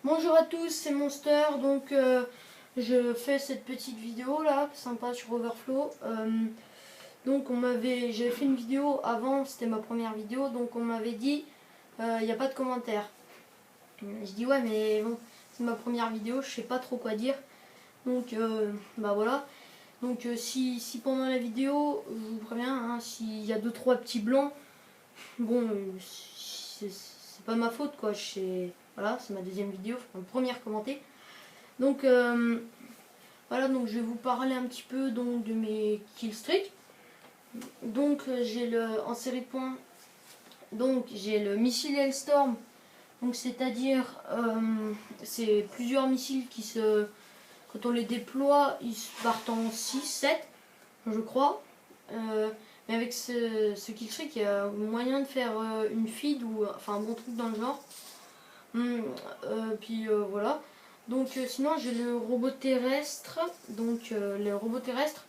Bonjour à tous, c'est Monster. Donc je fais cette petite vidéo là, sympa sur Overflow. Donc j'avais fait une vidéo avant, c'était ma première vidéo, donc on m'avait dit il n'y a pas de commentaires. Je dis ouais mais bon, c'est ma première vidéo, je sais pas trop quoi dire. Donc bah voilà. Donc si pendant la vidéo, je vous préviens, hein, s'il y a 2-3 petits blancs, bon c'est pas ma faute quoi. Voilà, c'est ma deuxième vidéo, ma première commentée. Donc voilà, donc je vais vous parler un petit peu donc de mes killstreaks. Donc j'ai en série de points, donc j'ai le missile Hellstorm. Donc c'est-à-dire c'est plusieurs missiles qui quand on les déploie, ils partent en 6, 7 je crois. Mais avec ce killstreak, il y a moyen de faire une feed ou enfin un bon truc dans le genre. Puis voilà. Donc sinon j'ai le robot terrestre. Donc le robot terrestre.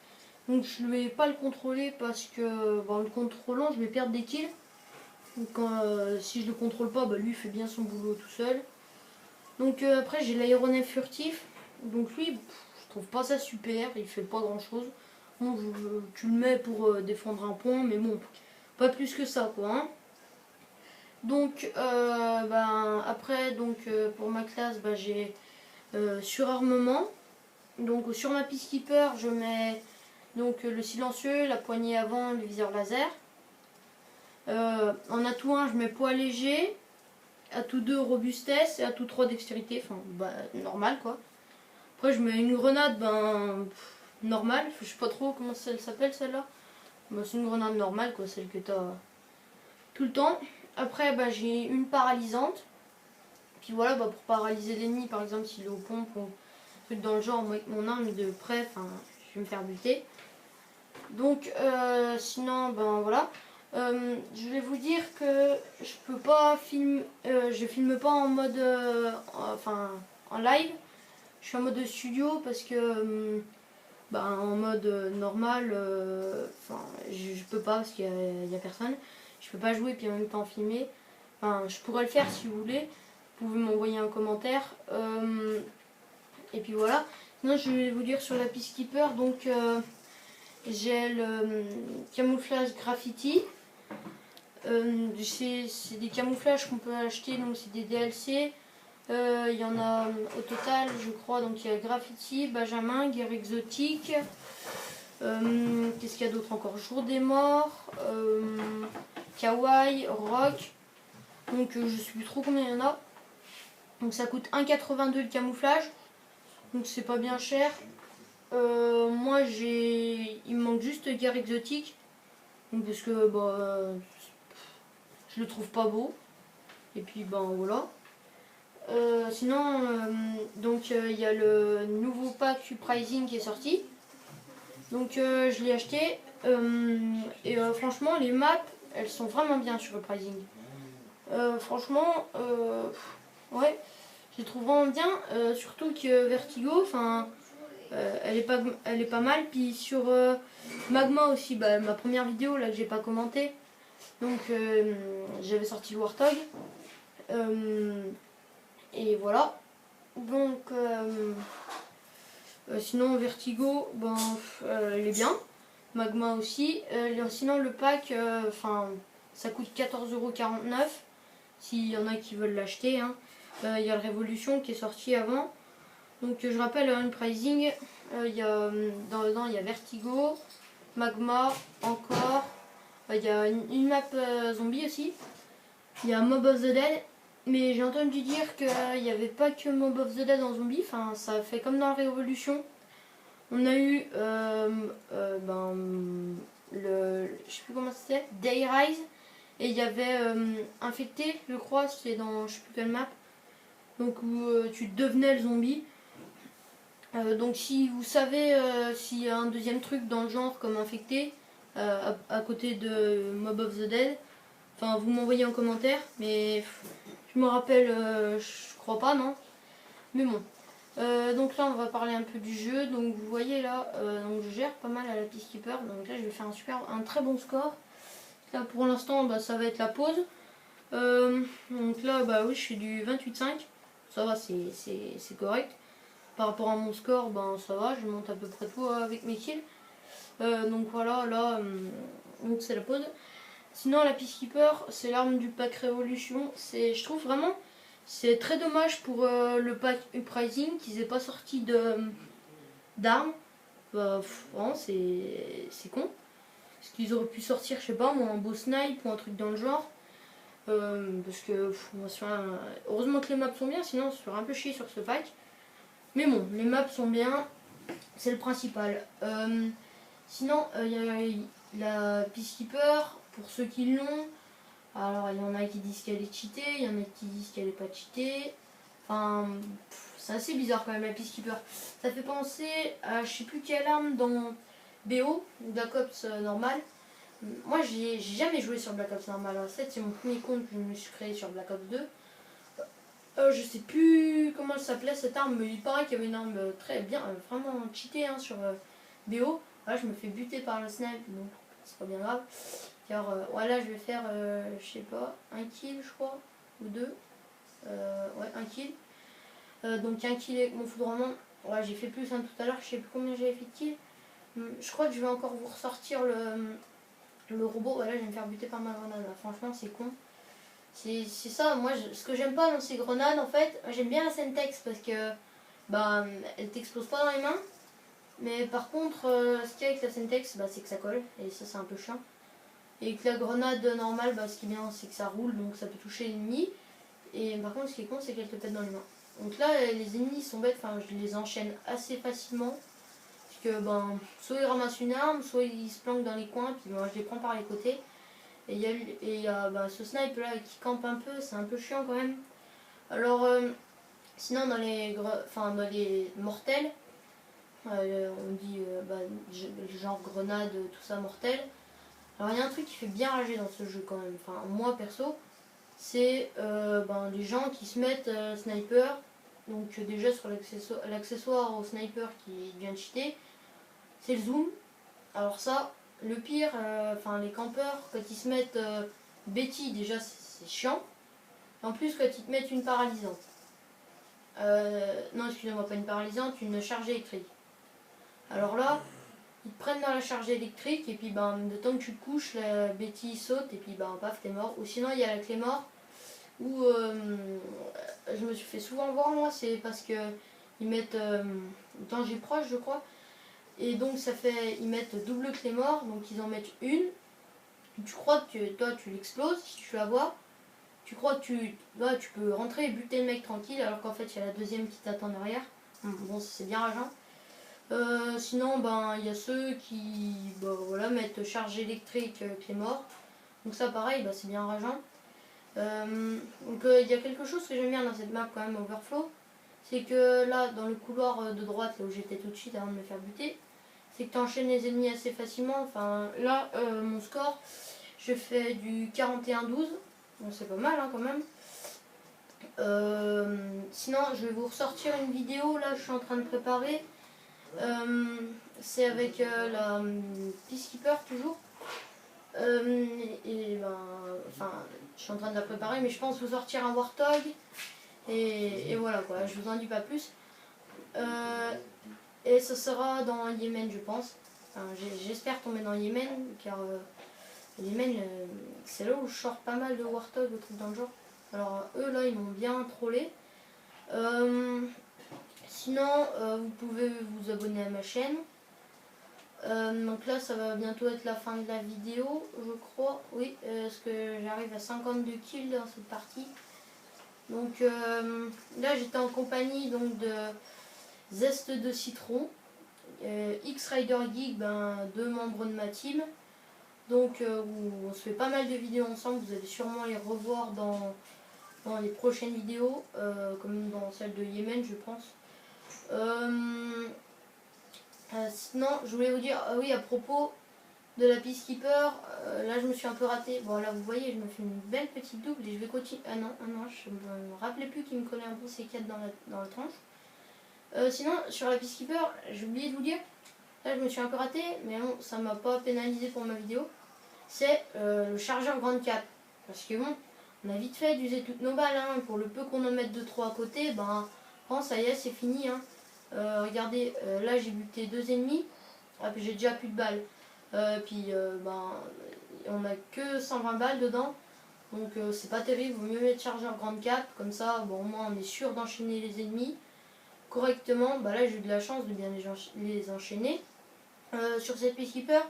Donc je ne vais pas le contrôler parce que en le contrôlant je vais perdre des kills. Donc si je le contrôle pas, lui il fait bien son boulot tout seul. Donc après j'ai l'aéronef furtif. Donc lui je trouve pas ça super, il fait pas grand chose. Bon, tu le mets pour défendre un point, mais bon, pas plus que ça quoi. Hein. Donc après pour ma classe j'ai surarmement. Donc sur ma Peacekeeper je mets donc le silencieux, la poignée avant, le viseur laser. En atout 1 je mets poids léger, atout 2 robustesse et atout 3 dextérité, enfin normal quoi. Après je mets une grenade normale, je sais pas trop comment elle s'appelle celle-là. C'est une grenade normale quoi, celle que tu as tout le temps. Après j'ai une paralysante. Puis voilà, pour paralyser l'ennemi, par exemple s'il est aux pompes ou truc dans le genre, moi avec mon arme de près, je vais me faire buter. Donc sinon voilà. Je vais vous dire que je peux pas filmer, je filme pas en mode en live. Je suis en mode studio parce que en mode normal, je peux pas parce qu'il y a personne. Je peux pas jouer puis en même temps filmer. Je pourrais le faire si vous voulez. Vous pouvez m'envoyer un commentaire. Et puis voilà. Sinon, je vais vous dire sur la Peacekeeper. Donc, j'ai le camouflage graffiti. C'est des camouflages qu'on peut acheter. Donc, c'est des DLC. Il y en a au total, je crois. Donc, il y a graffiti, Benjamin, guerre exotique. Qu'est-ce qu'il y a d'autre encore? Jour des morts. Kawaii, rock. Donc, je sais plus trop combien il y en a. Donc ça coûte 1,82 le camouflage. Donc c'est pas bien cher. Moi il me manque juste guerre exotique. Donc parce que je le trouve pas beau. Et puis voilà. Sinon il y a le nouveau pack Uprising qui est sorti. Donc je l'ai acheté. Et franchement les maps elles sont vraiment bien sur Uprising. Franchement ouais. Je les trouve vraiment bien, surtout que Vertigo, elle est pas mal. Puis sur Magma aussi, ma première vidéo là que j'ai pas commenté, donc j'avais sorti le Warthog. Et voilà. Donc sinon Vertigo, elle est bien. Magma aussi. Sinon le pack, ça coûte 14,49 € s'il y en a qui veulent l'acheter. Hein. Il y a le Révolution qui est sorti avant. Donc je rappelle un pricing. Dedans il y a Vertigo, Magma, encore. Il y a une map zombie aussi. Il y a Mob of the Dead. Mais j'ai entendu dire qu'il n'y avait pas que Mob of the Dead en zombie. Ça fait comme dans Révolution. On a eu je sais plus comment c'était, Dayrise. Et il y avait Infecté, je crois, c'était dans je sais plus quelle map. Donc où tu devenais le zombie. Donc si vous savez s'il y a un deuxième truc dans le genre comme Infecté, à côté de Mob of the Dead, vous m'envoyez en commentaire, mais je me rappelle, je crois pas, non. Mais bon. Donc là on va parler un peu du jeu. Donc vous voyez là, donc je gère pas mal à la Peacekeeper. Donc là je vais faire un très bon score. Là pour l'instant ça va être la pause. Donc là oui je fais du 28,5. ça va, c'est correct. Par rapport à mon score, ben ça va, je monte à peu près tout avec mes kills. Donc voilà, là, donc c'est la pause. Sinon, la Peacekeeper, c'est l'arme du pack Révolution. Je trouve vraiment, c'est très dommage pour le pack Uprising qu'ils aient pas sorti d'armes. Bah, vraiment, c'est con. Parce qu'ils auraient pu sortir, je sais pas, moi, un beau snipe ou un truc dans le genre. Parce que, heureusement que les maps sont bien, sinon on se ferait un peu chier sur ce pack. Mais bon, les maps sont bien, c'est le principal. Sinon, il y a la Peacekeeper, pour ceux qui l'ont. Alors, il y en a qui disent qu'elle est cheatée, il y en a qui disent qu'elle est pas cheatée. Enfin, c'est assez bizarre quand même la Peacekeeper. Ça fait penser à je sais plus quelle arme dans BO, Black Ops normal. Moi, j'ai jamais joué sur Black Ops normal. En fait, c'est mon premier compte que je me suis créé sur Black Ops 2. Je sais plus comment elle s'appelait cette arme, mais il paraît qu'il y avait une arme très bien, vraiment cheatée hein, sur BO. Là, je me fais buter par le snipe, donc c'est pas bien grave. Car voilà, je vais faire, je sais pas, un kill, je crois, ou deux. Ouais, un kill. Donc un kill avec mon foudroiement. Ouais, j'ai fait plus hein, tout à l'heure, je sais plus combien j'avais fait de kills. Je crois que je vais encore vous ressortir le robot. Voilà, je vais me faire buter par ma grenade. Là. Franchement, c'est con. C'est ça, moi, ce que j'aime pas dans ces grenades, en fait, j'aime bien la Semtex parce que, bah, elle t'explose pas dans les mains. Mais par contre, ce qu'il y a avec la Semtex, bah, c'est que ça colle. Et ça, c'est un peu chiant. Et que la grenade normale, bah, ce qui est bien, c'est que ça roule, donc ça peut toucher l'ennemi. Et par contre, ce qui est con, c'est qu'elle te pète dans les mains. Donc là, les ennemis sont bêtes, enfin, je les enchaîne assez facilement. Parce que, ben, soit ils ramassent une arme, soit ils se planquent dans les coins, puis moi, je les prends par les côtés. Et il y a ben, ce snipe là qui campe un peu, c'est un peu chiant quand même. Alors, sinon, dans les mortels, on dit genre grenade, tout ça, mortel. Alors, il y a un truc qui fait bien rager dans ce jeu quand même. Enfin, moi perso, c'est les gens qui se mettent sniper. Donc, déjà sur l'accessoire au sniper qui vient de cheater, c'est le zoom. Alors, ça. Le pire, les campeurs, quand ils se mettent Betty, déjà c'est chiant. En plus, quand ils te mettent une paralysante. Non, excusez-moi, pas une paralysante, une charge électrique. Alors là, ils te prennent dans la charge électrique et puis de temps que tu te couches, la Betty saute et puis paf, t'es mort. Ou sinon, il y a la clé mort où je me suis fait souvent voir moi, c'est parce que ils mettent danger proche, je crois. Et donc ils mettent double clé mort, donc ils en mettent une. Tu crois que toi tu l'exploses si tu la vois. Tu crois que tu peux rentrer et buter le mec tranquille alors qu'en fait il y a la deuxième qui t'attend derrière. Bon, c'est bien rageant. Sinon il y a ceux qui mettent charge électrique clé mort. Donc ça pareil, c'est bien rageant. Donc il y a quelque chose que j'aime bien dans cette map quand même Overflow. C'est que là dans le couloir de droite là où j'étais tout de suite avant de me faire buter, c'est que tu enchaînes les ennemis assez facilement. Enfin, là, mon score, je fais du 41-12. Bon, c'est pas mal hein, quand même. Sinon, je vais vous ressortir une vidéo. Là, je suis en train de préparer. C'est avec la Peacekeeper toujours. Je suis en train de la préparer, mais je pense vous sortir un Warthog. Et voilà quoi, je vous en dis pas plus. Et ça sera dans Yémen, je pense. Enfin, j'espère tomber dans Yémen, car Yémen, c'est là où je sors pas mal de Warthog, ou trucs dans le genre. Alors, eux, là, ils m'ont bien trollé. Sinon, vous pouvez vous abonner à ma chaîne. Donc là, ça va bientôt être la fin de la vidéo, je crois. Oui, parce que j'arrive à 52 kills dans cette partie. Donc là, j'étais en compagnie donc de Zeste de Citron, X-Rider Geek, deux membres de ma team. Donc où on se fait pas mal de vidéos ensemble, vous allez sûrement les revoir dans les prochaines vidéos, comme dans celle de Yémen je pense. Sinon, je voulais vous dire, oui à propos de la Peacekeeper, là je me suis un peu ratée. Bon là vous voyez, je me fais une belle petite double et je vais continuer. Ah non, je me rappelais plus qu'il me collait un bon C4 dans la tranche. Sinon, sur la Peacekeeper, j'ai oublié de vous dire, là je me suis un peu raté, mais bon, ça m'a pas pénalisé pour ma vidéo. C'est le chargeur Grande 4. Parce que bon, on a vite fait d'user toutes nos balles, hein. Pour le peu qu'on en mette 2-3 à côté, ben, quand ça y est, c'est fini, hein. Regardez, là j'ai buté 2 ennemis, ah, puis j'ai déjà plus de balles. Ben, on a que 120 balles dedans, donc c'est pas terrible, vaut mieux mettre chargeur grande cap, comme ça, bon, au moins on est sûr d'enchaîner les ennemis correctement. Bah là j'ai eu de la chance de bien les enchaîner sur cette Peacekeeper.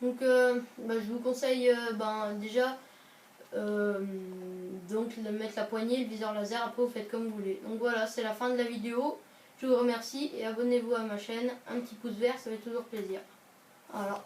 Donc bah, je vous conseille déjà donc de mettre la poignée, le viseur laser, après vous faites comme vous voulez. Donc voilà, c'est la fin de la vidéo. Je vous remercie et abonnez-vous à ma chaîne. Un petit pouce vert, ça fait toujours plaisir. Voilà.